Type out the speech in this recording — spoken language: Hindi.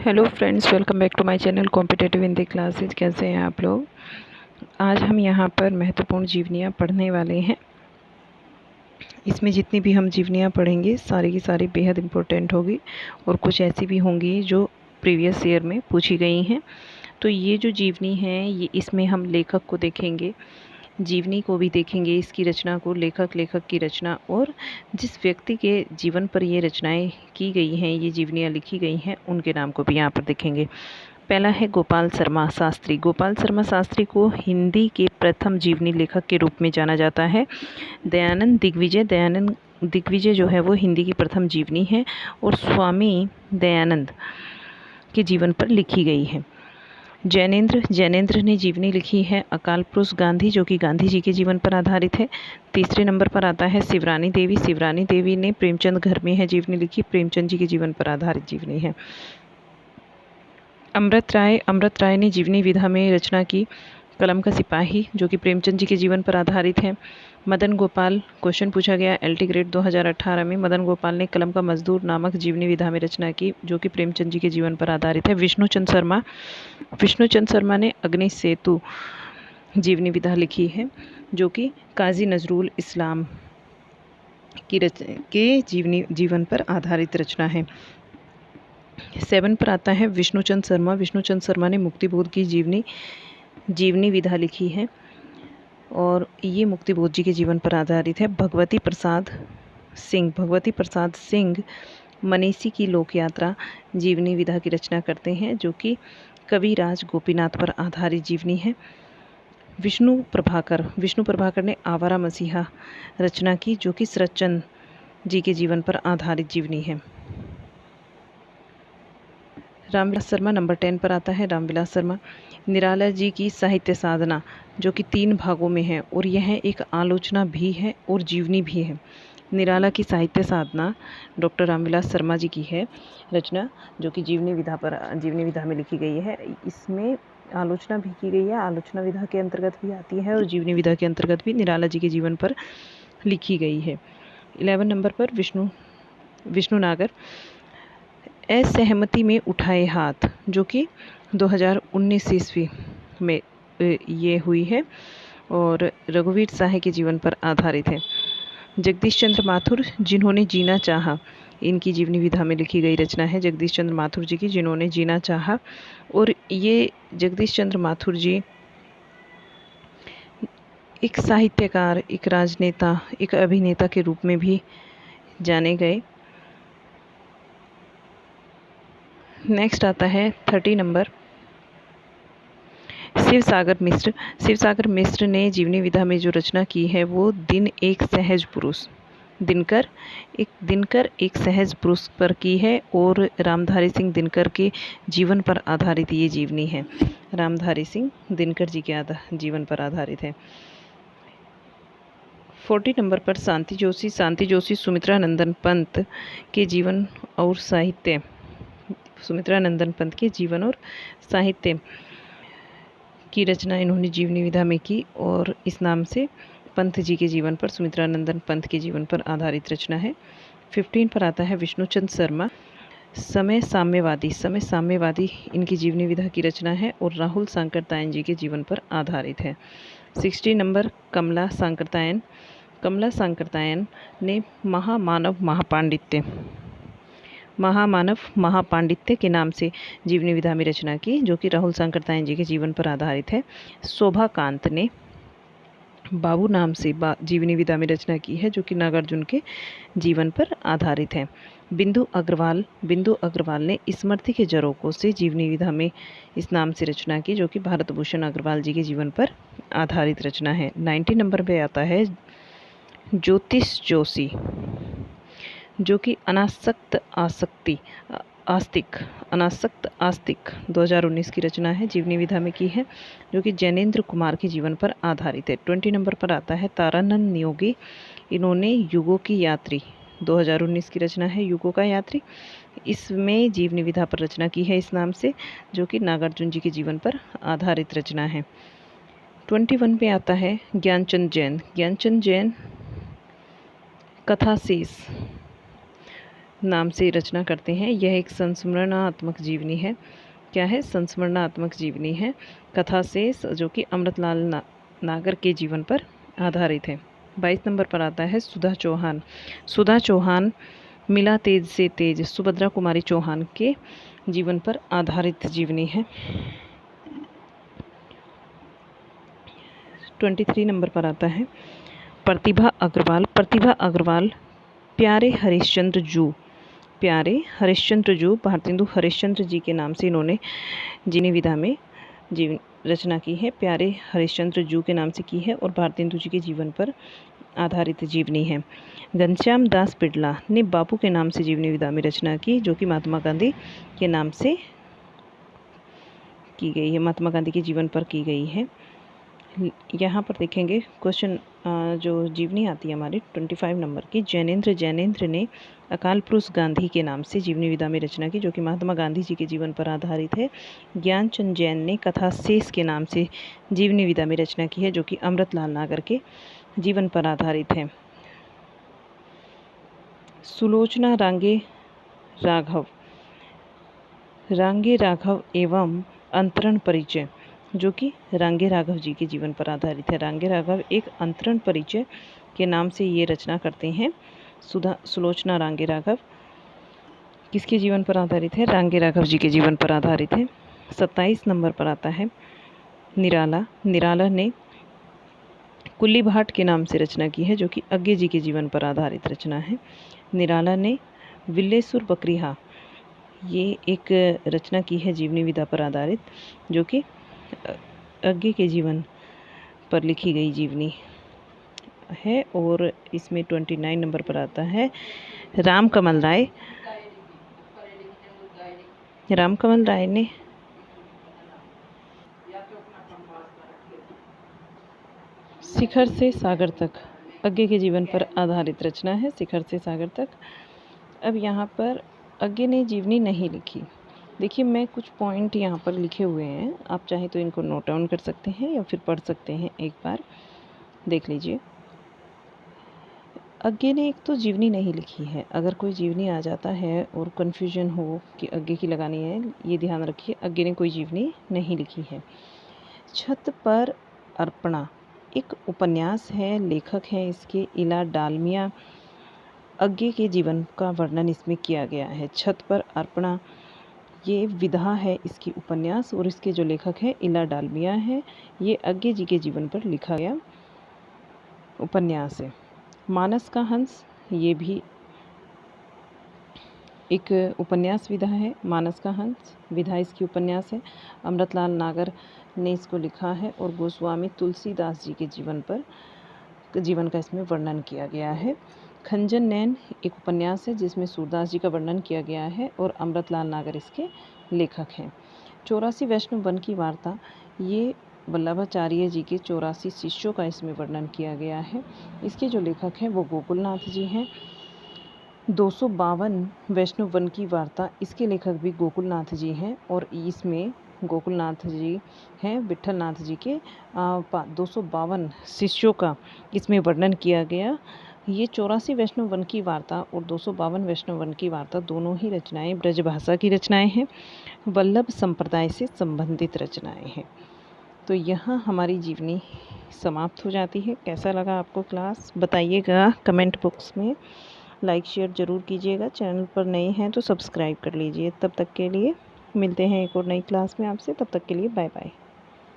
Hello friends, welcome back to my channel competitive Hindi classes. कैसे हैं आप लोग। आज हम यहाँ पर महत्वपूर्ण जीवनियाँ पढ़ने वाले हैं। इसमें जितनी भी हम जीवनियाँ पढ़ेंगे सारी की सारी बेहद इम्पोर्टेंट होगी और कुछ ऐसी भी होंगी जो प्रीवियस ईयर में पूछी गई हैं। तो ये जो जीवनी है ये इसमें हम लेखक को देखेंगे, जीवनी को भी देखेंगे, इसकी रचना को, लेखक की रचना, और जिस व्यक्ति के जीवन पर ये रचनाएं की गई हैं, ये जीवनियाँ लिखी गई हैं, उनके नाम को भी यहाँ पर देखेंगे। पहला है गोपाल शर्मा शास्त्री। गोपाल शर्मा शास्त्री को हिंदी के प्रथम जीवनी लेखक के रूप में जाना जाता है। दयानंद दिग्विजय जो है वो हिंदी की प्रथम जीवनी है और स्वामी दयानंद के जीवन पर लिखी गई है। जैनेंद्र ने जीवनी लिखी है अकाल पुरुष गांधी, जो कि गांधी जी के जीवन पर आधारित है। तीसरे नंबर पर आता है शिवरानी देवी ने प्रेमचंद घर में है जीवनी लिखी, प्रेमचंद जी के जीवन पर आधारित जीवनी है। अमृत राय ने जीवनी विधा में रचना की कलम का सिपाही, जो कि प्रेमचंद जी के जीवन पर आधारित है। मदन गोपाल, क्वेश्चन पूछा गया LT ग्रेड 2018 में, मदन गोपाल ने कलम का मजदूर नामक जीवनी विधा में रचना की, जो कि प्रेमचंद जी के जीवन पर आधारित है। विष्णुचंद शर्मा ने अग्नि सेतु जीवनी विधा लिखी है, जो कि काजी नजरुल इस्लाम के जीवन पर आधारित रचना है। 7 पर आता है विष्णुचंद शर्मा ने मुक्तिबोध की जीवनी विधा लिखी है और ये मुक्तिबोध जी के जीवन पर आधारित है। भगवती प्रसाद सिंह मनीषी की लोक यात्रा जीवनी विधा की रचना करते हैं, जो कि कविराज गोपीनाथ पर आधारित जीवनी है। विष्णु प्रभाकर ने आवारा मसीहा रचना की, जो कि शरतचंद जी के जीवन पर आधारित जीवनी है। रामविलास शर्मा नंबर 10 पर आता है। रामविलास शर्मा निराला जी की साहित्य साधना, जो कि 3 भागों में है और यह एक आलोचना भी है और जीवनी भी है। निराला की साहित्य साधना डॉक्टर रामविलास शर्मा जी की है रचना, जो कि जीवनी विधा में लिखी गई है। इसमें आलोचना भी की गई है, आलोचना विधा के अंतर्गत भी आती है और जीवनी विधा के अंतर्गत भी निराला जी के जीवन पर लिखी गई है। 11 नंबर पर विष्णु नागर, असहमति में उठाए हाथ, जो कि 2019 ईस्वी में ये हुई है और रघुवीर साहे के जीवन पर आधारित है। जगदीश चंद्र माथुर, जिन्होंने जीना चाहा, इनकी जीवनी विधा में लिखी गई रचना है जगदीश चंद्र माथुर जी की, जिन्होंने जीना चाहा। और ये जगदीश चंद्र माथुर जी एक साहित्यकार, एक राजनेता, एक अभिनेता के रूप में भी जाने गए। नेक्स्ट आता है 30 नंबर शिवसागर मिश्र ने जीवनी विधा में जो रचना की है वो दिनकर एक सहज पुरुष पर की है और रामधारी सिंह दिनकर के जीवन पर आधारित ये जीवनी है। रामधारी सिंह दिनकर जी के जीवन पर आधारित है। 40 नंबर पर शांति जोशी सुमित्रा नंदन पंत के जीवन और साहित्य, की रचना इन्होंने जीवनी विधा में की और इस नाम से पंत जी के जीवन पर, सुमित्रा नंदन पंत के जीवन पर आधारित रचना है। 15 पर आता है विष्णुचंद शर्मा, समय साम्यवादी इनकी जीवनी विधा की रचना है और राहुल सांकरतायन जी के जीवन पर आधारित है। 60 नंबर कमला सांकरतायन ने महामानव महापांडित्य के नाम से जीवनी विधा में रचना की, जो कि राहुल सांकरतायन जी के जीवन पर आधारित है। शोभाकांत ने बाबू नाम से जीवनी विधा में रचना की है, जो कि नागार्जुन के जीवन पर आधारित है। बिंदु अग्रवाल ने स्मृति के झरोकों से जीवनी विधा में इस नाम से रचना की, जो कि भारत भूषण अग्रवाल जी के जीवन पर आधारित रचना है। 90 नंबर पे आता है ज्योतिष जोशी, जो कि अनासक्त आस्तिक 2019 की रचना है, जीवनी विधा में की है, जो कि जैनेंद्र कुमार के जीवन पर आधारित है। 20 नंबर पर आता है तारानंद नियोगी, इन्होंने युगों की यात्री 2019 की रचना है, युगों का यात्री। इसमें जीवनी विधा पर रचना की है इस नाम से, जो कि नागार्जुन जी के जीवन पर आधारित रचना है। 21 पे आता है ज्ञानचंद जैन कथा शेष, नाम से रचना करते हैं। यह एक संस्मरणात्मक जीवनी है। क्या है? संस्मरणात्मक जीवनी है। कथा से जो कि अमृतलाल नागर के जीवन पर आधारित है। 22 नंबर पर आता है सुधा चौहान। सुधा चौहान मिला तेज से तेज सुभद्रा कुमारी चौहान के जीवन पर आधारित जीवनी है। 23 नंबर पर आता है प्रतिभा अग्रवाल। प्रतिभा अग्रवाल प्यारे हरिश्चंद्र जू। प्यारे हरिश्चंद्र जू भारतेंदु हरिश्चंद्र जी के नाम से इन्होंने जीवनी विधा में रचना की है। प्यारे हरिश्चंद्र जू के नाम से की है और भारतेंदु जी के जीवन पर आधारित जीवनी है। घनश्याम दास बिड़ला ने बापू के नाम से जीवनी विधा में रचना की, जो कि महात्मा गांधी के नाम से की गई है, महात्मा गांधी के जीवन पर की गई है। यहाँ पर देखेंगे क्वेश्चन जो जीवनी आती है हमारी 25 नंबर की। जैनेंद्र ने अकाल पुरुष गांधी के नाम से जीवनी विधा में रचना की, जो कि महात्मा गांधी जी के जीवन पर आधारित है। ज्ञानचंद जैन ने कथा शेष के नाम से जीवनी विधा में रचना की है, जो कि अमृतलाल नागर के जीवन पर आधारित है। सुलोचना रांगे राघव एवं अंतरण परिचय, जो कि रांगे राघव जी के जीवन पर आधारित है। रांगे राघव एक अंतरण परिचय के नाम से ये रचना करते हैं। सुलोचना रांगे राघव किसके जीवन पर आधारित है? रांगे राघव जी के जीवन पर आधारित है। 27 नंबर पर आता है निराला। निराला ने कुल्ली भाट के नाम से रचना की है, जो कि अज्ञे जी के जीवन पर आधारित रचना है। निराला ने विल्लेसुर बकरीहा ये एक रचना की है जीवनी विधा पर आधारित, जो कि अज्ञे के जीवन पर लिखी गई जीवनी है। और इसमें 29 नंबर पर आता है रामकमल राय। रामकमल राय ने शिखर से सागर तक अज्ञे के जीवन पर आधारित रचना है। शिखर से सागर तक। अब यहाँ पर अज्ञे ने जीवनी नहीं लिखी। देखिए मैं कुछ पॉइंट यहाँ पर लिखे हुए हैं, आप चाहे तो इनको नोट डाउन कर सकते हैं या फिर पढ़ सकते हैं। एक बार देख लीजिए। अज्ञे ने एक तो जीवनी नहीं लिखी है। अगर कोई जीवनी आ जाता है और कन्फ्यूजन हो कि अज्ञे की लगानी है, ये ध्यान रखिए, अज्ञे ने कोई जीवनी नहीं लिखी है। छत पर अर्पणा एक उपन्यास है, लेखक हैं इसके इला डालमिया। अज्ञे के जीवन का वर्णन इसमें किया गया है। छत पर अर्पणा ये विधा है इसकी उपन्यास, और इसके जो लेखक हैं इला डालमिया है। ये अज्ञे जी के जीवन पर लिखा गया उपन्यास है। मानस का हंस ये भी एक उपन्यास विधा है। मानस का हंस विधा इसकी उपन्यास है। अमृतलाल नागर ने इसको लिखा है और गोस्वामी तुलसीदास जी के जीवन का इसमें वर्णन किया गया है। खंजन नैन एक उपन्यास है जिसमें सूरदास जी का वर्णन किया गया है और अमृतलाल नागर इसके लेखक हैं। 84 वैष्णव वन की वार्ता ये वल्लभाचार्य जी के 84 शिष्यों का इसमें वर्णन किया गया है। इसके जो लेखक हैं वो गोकुलनाथ जी हैं। 252 वैष्णव वन की वार्ता इसके लेखक भी गोकुलनाथ जी हैं और इसमें गोकुलनाथ जी हैं विठलनाथ जी के 252 शिष्यों का इसमें वर्णन किया गया। ये 84 वैष्णव वन की वार्ता और 252 वैष्णव वन की वार्ता दोनों ही रचनाएं ब्रजभाषा की रचनाएं हैं, वल्लभ संप्रदाय से संबंधित रचनाएं हैं। तो यहाँ हमारी जीवनी समाप्त हो जाती है। कैसा लगा आपको क्लास बताइएगा कमेंट बॉक्स में। लाइक शेयर ज़रूर कीजिएगा। चैनल पर नए हैं तो सब्सक्राइब कर लीजिए। तब तक के लिए मिलते हैं एक और नई क्लास में आपसे। तब तक के लिए बाय बाय।